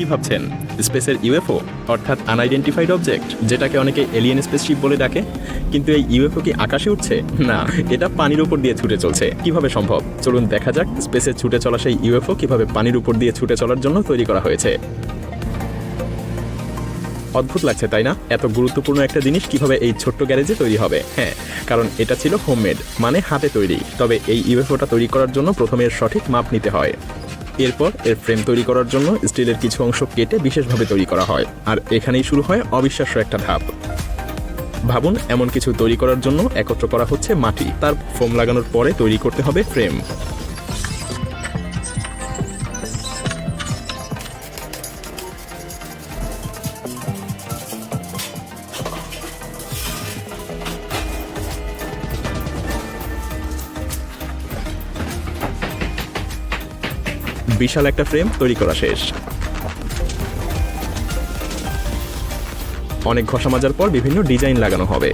কি ভাবছেন? স্পেসের ইউএফও অর্থাৎ আনআইডেন্টিফাইড অবজেক্ট, যেটাকে অনেকে এলিয়েন স্পেসশিপ বলে ডাকে। কিন্তু এই ইউএফও কি আকাশে উঠছে? না, এটা পানির উপর দিয়ে ছুটে চলছে। কিভাবে সম্ভব? চলুন দেখা যাক স্পেসে ছুটে চলা সেই ইউএফও কিভাবে পানির উপর দিয়ে ছুটে চলার জন্য তৈরি করা হয়েছে। অদ্ভুত লাগছে তাই না? এত গুরুত্বপূর্ণ একটা জিনিস কিভাবে এই ছোট্ট গ্যারেজে তৈরি হবে? হ্যাঁ, কারণ এটা ছিল হোমমেড, মানে হাতে তৈরি। তবে এই ইউএফওটা তৈরি করার জন্য প্রথমে এর সঠিক মাপ নিতে হয়। এরপর এর ফ্রেম তৈরি করার জন্য স্টিলের কিছু অংশ কেটে বিশেষভাবে তৈরি করা হয়। আর এখানেই শুরু হয় অবিশ্বাস্য একটা ধাপ। ভাবুন, এমন কিছু তৈরি করার জন্য একত্র করা হচ্ছে মাটি, তার ফোম লাগানোর পরে তৈরি করতে হবে ফ্রেম। বিশাল একটা ফ্রেম তৈরি করা শেষ। অনেক ঘষা মাজার পর বিভিন্ন ডিজাইন লাগানো হবে।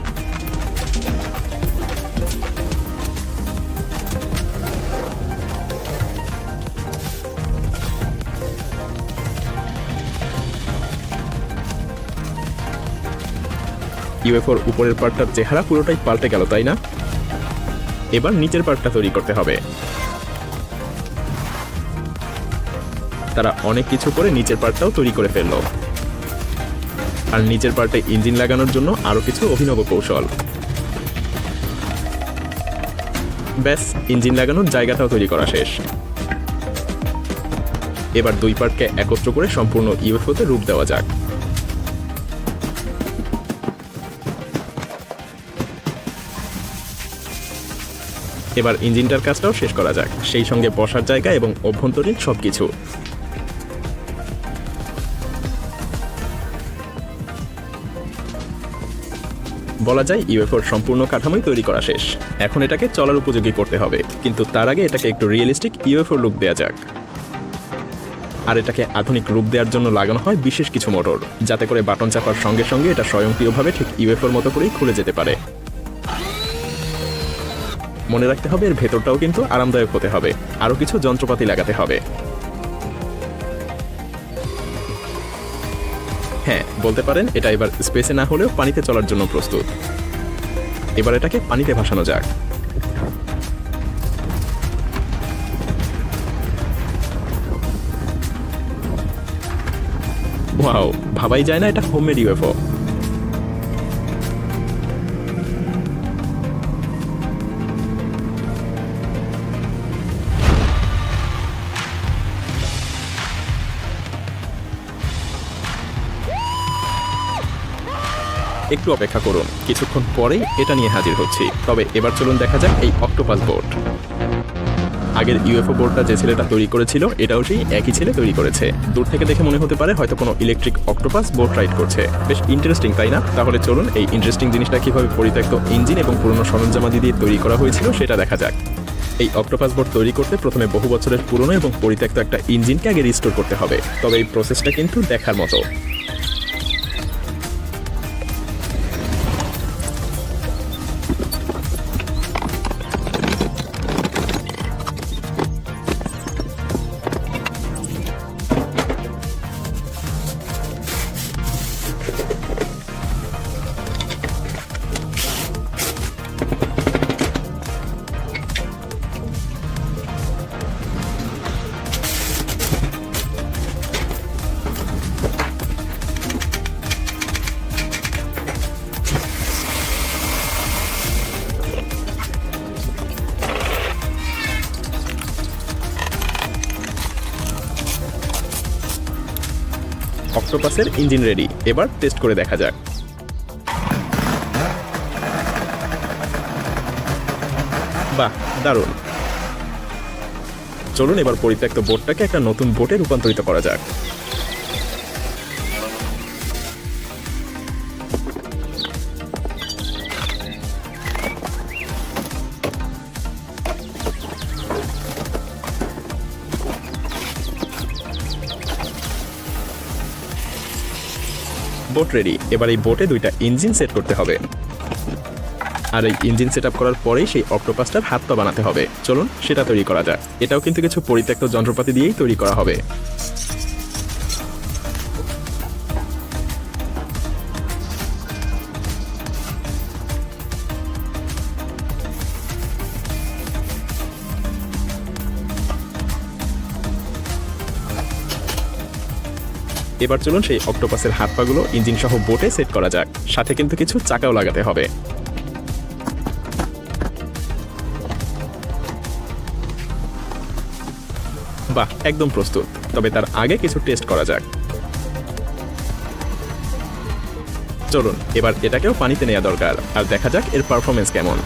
ইউএফওর উপরের পার্টটার চেহারা পুরোটাই পাল্টে গেল, তাই না? এবার নিচের পার্টটা তৈরি করতে হবে। তারা অনেক কিছু করে নিচের পার্টটাও তৈরি করে ফেলল। আর নিচের পার্টে ইঞ্জিন লাগানোর জন্য আরো কিছু অভিনব কৌশল। ব্যাস, ইঞ্জিন লাগানোর জায়গাটাও তৈরি করা শেষ। এবার দুই পার্টকে একত্র করে সম্পূর্ণ ইউএফওতে রূপ দেওয়া যাক। এবার ইঞ্জিনটার কাজটাও শেষ করা যাক, সেই সঙ্গে বসার জায়গা এবং অভ্যন্তরীণ সবকিছু। বলা যায় ইউএফওর সম্পূর্ণ কাঠামোই তৈরি করা শেষ। এখন এটাকে চলার উপযোগী করতে হবে, কিন্তু তার আগে এটাকে একটু রিয়েলিস্টিক ইউএফও লুক দেওয়া যাক। আর এটাকে আধুনিক রূপ দেওয়ার জন্য লাগানো হয় বিশেষ কিছু মোটর, যাতে করে বাটন চাপার সঙ্গে সঙ্গে এটা স্বয়ংক্রিয়ভাবে ঠিক ইউএফওর মতো করেই খুলে যেতে পারে। মনে রাখতে হবে এর ভেতরটাও কিন্তু আরামদায়ক হতে হবে। আরও কিছু যন্ত্রপাতি লাগাতে হবে। হ্যাঁ, বলতে পারেন এটা এবার স্পেসে না হলেও পানিতে চলার জন্য প্রস্তুত। এবার এটাকে পানিতে ভাসানো যাক। ওয়াও, ভাবাই যায় না এটা হোমমেড ইউএফও। একটু অপেক্ষা করুন, কিছুক্ষণ পরেই এটা নিয়ে হাজির হচ্ছি। তবে এবার চলুন দেখা যাক এই অক্টোপাস বোট। আগের ইউএফও বোর্ডটা যে ছেলেটা তৈরি করেছিল, এটাও সেই একই ছেলে তৈরি করেছে। দূর থেকে দেখে মনে হতে পারে হয়তো কোনো ইলেকট্রিক অক্টোপাস বোট রাইড করছে। বেশ ইন্টারেস্টিং, তাই না? তাহলে চলুন এই ইন্টারেস্টিং জিনিসটা কিভাবে পরিত্যক্ত ইঞ্জিন এবং পুরনো সরঞ্জামাদি দিয়ে তৈরি করা হয়েছিল সেটা দেখা যাক। এই অক্টোপাস বোট তৈরি করতে প্রথমে বহু বছরের পুরনো এবং পরিত্যক্ত একটা ইঞ্জিনকে আগে রিস্টোর করতে হবে। তবে এই প্রসেসটা কিন্তু দেখার মতো। অক্টোপাসের ইঞ্জিন রেডি, এবার টেস্ট করে দেখা যাক। বাহ, দারুণ। চলুন এবার পরিত্যক্ত বোটটাকে একটা নতুন বোটে রূপান্তরিত করা যাক। Boat ready. এবার এই বোটে দুইটা ইঞ্জিন সেট করতে হবে। আর এই ইঞ্জিন সেট আপ করার পরেই সেই অক্টোপাসটার হাত পা বানাতে হবে। চলুন সেটা তৈরি করা যাক। এটাও কিন্তু কিছু পরিত্যক্ত যন্ত্রপাতি দিয়েই তৈরি করা হবে। এবার চলুন সেই অক্টোপাসের হাত পাগুলো ইঞ্জিন সহ বোটে সেট করা যাক, সাথে কিন্তু কিছু চাকাও লাগাতে হবে। বাহ, একদম প্রস্তুত। তবে তার আগে কিছু টেস্ট করা যাক। চলুন এবার এটাকেও পানিতে নেওয়া দরকার, আর দেখা যাক এর পারফরমেন্স কেমন।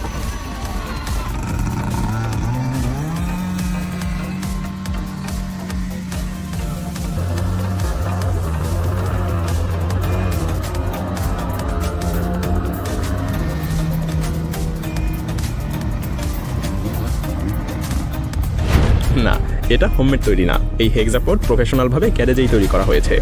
না, এটা হোমমেড তৈরি না। এই হেক্সাপড প্রফেশনালভাবে গ্যারেজেই তৈরি করা হয়েছে।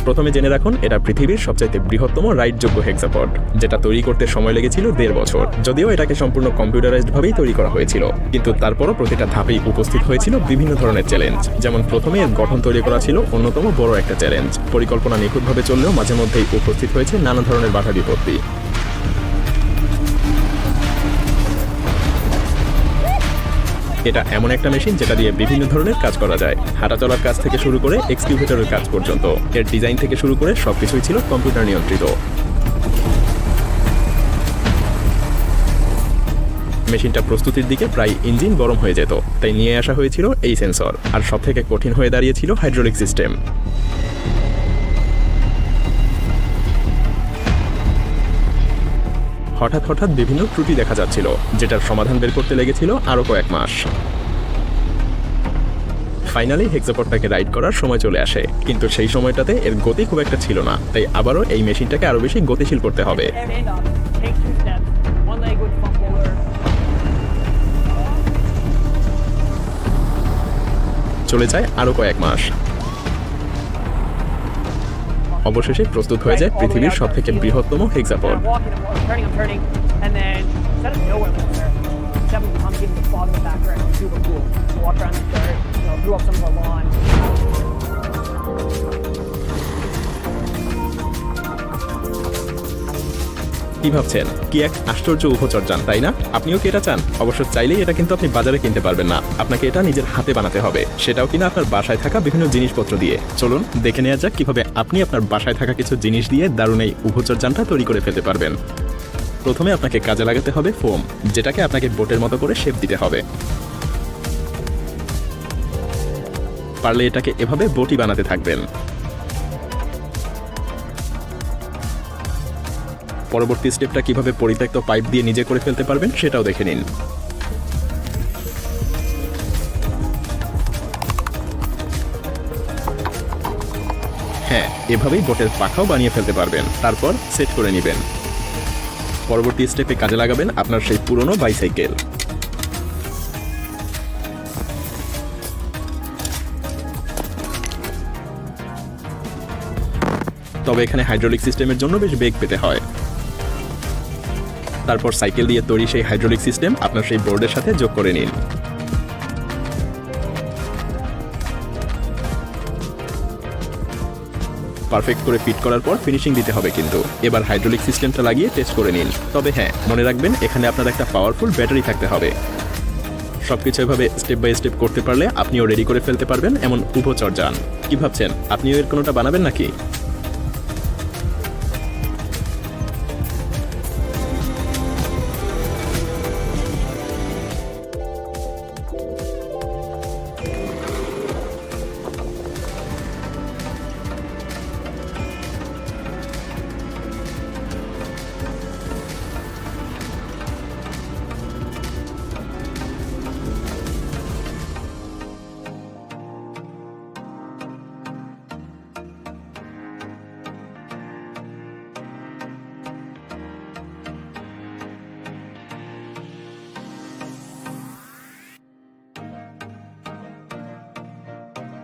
প্রথমে জেনে রাখুন, এটা পৃথিবীর সবচাইতে বৃহত্তম রাইডযোগ্য হেক্সাপড, যেটা তৈরি করতে সময় লেগেছিল 1.5 বছর। যদিও এটাকে সম্পূর্ণ কম্পিউটারাইজড ভাবেই তৈরি করা হয়েছিল, কিন্তু তারপরও প্রতিটা ধাপেই উপস্থিত হয়েছিল বিভিন্ন ধরনের চ্যালেঞ্জ। যেমন প্রথমে এর গঠন তৈরি করা ছিল অন্যতম বড় একটা চ্যালেঞ্জ। পরিকল্পনা নিখুঁতভাবে চললেও মাঝে মধ্যেই উপস্থিত হয়েছে নানা ধরনের বাধা বিপত্তি। এটা এমন একটা মেশিন যেটা দিয়ে বিভিন্ন ধরনের কাজ করা যায়, হাঁটা চলার কাজ থেকে শুরু করে এক্সকিউভেটরের কাজ পর্যন্ত। এর ডিজাইন থেকে শুরু করে সবকিছুই ছিল কম্পিউটার নিয়ন্ত্রিত। মেশিনটা প্রস্তুতির দিকে প্রায় ইঞ্জিন গরম হয়ে যেত, তাই নিয়ে আসা হয়েছিল এই সেন্সর। আর সবথেকে কঠিন হয়ে দাঁড়িয়েছিল হাইড্রোলিক সিস্টেম। হঠাৎ বিভিন্ন ত্রুটি দেখা যাচ্ছিল, যেটার সমাধান বের করতে লেগেছিল আরও কয়েক মাস। ফাইনালি হেক্সাপডটাকে রাইড করার সময় চলে আসে, কিন্তু সেই সময়টাতে এর গতি খুব একটা ছিল না। তাই আবারও এই মেশিনটাকে আরো বেশি গতিশীল করতে হবে। চলে যায় আরো কয়েক মাস। অবশেষে প্রস্তুত হয়ে যায় পৃথিবীর সবথেকে বৃহত্তম হেক্সাপড। কি ভাবছেন? কি এক আশ্চর্য উপচর্যান, তাই না? আপনিও কি এটা চান? অবশ্য চাইলেই এটা কিন্তু আপনি বাজারে কিনতে পারবেন না, আপনাকে এটা নিজের হাতে বানাতে হবে, সেটাও কিনা আপনার বাসায় থাকা বিভিন্ন জিনিসপত্র দিয়ে। চলুন দেখে নেওয়া যাক কিভাবে আপনি আপনার বাসায় থাকা কিছু জিনিস দিয়ে দারুণ এই উপচর্যানটা তৈরি করে ফেলতে পারবেন। প্রথমে আপনাকে কাজে লাগাতে হবে ফোম, যেটাকে আপনাকে বোটের মতো করে শেপ দিতে হবে। পারলে এটাকে এভাবে বোটই বানাতে থাকবেন। পরবর্তী স্টেপটা কিভাবে পরিত্যক্ত পাইপ দিয়ে নিজে করে ফেলতে পারবেন সেটাও দেখে নিন। হ্যাঁ, এভাবেই বোটের পাখাও বানিয়ে ফেলতে পারবেন। তারপর সেট করে নেবেন। পরবর্তী স্টেপে কাজে লাগাবেন আপনার সেই পুরনো বাইসাইকেল। তবে এখানে হাইড্রোলিক সিস্টেমের জন্য বেশ বেগ পেতে হয়। তারপর সাইকেল দিয়ে তৈরি সেই হাইড্রোলিক সিস্টেম আপনার সেই বোর্ডের সাথে যোগ করে নিন। পারফেক্ট করে ফিট করার পর ফিনিশিং দিতে হবে কিন্তু। এবার হাইড্রোলিক সিস্টেমটা লাগিয়ে টেস্ট করে নিন। তবে হ্যাঁ, মনে রাখবেন এখানে আপনার একটা পাওয়ারফুল ব্যাটারি থাকতে হবে। সবকিছু এভাবে স্টেপ বাই স্টেপ করতে পারলে আপনিও রেডি করে ফেলতে পারবেন এমন উপচর্যান। কি ভাবছেন? আপনিও এর কোনোটা বানাবেন নাকি?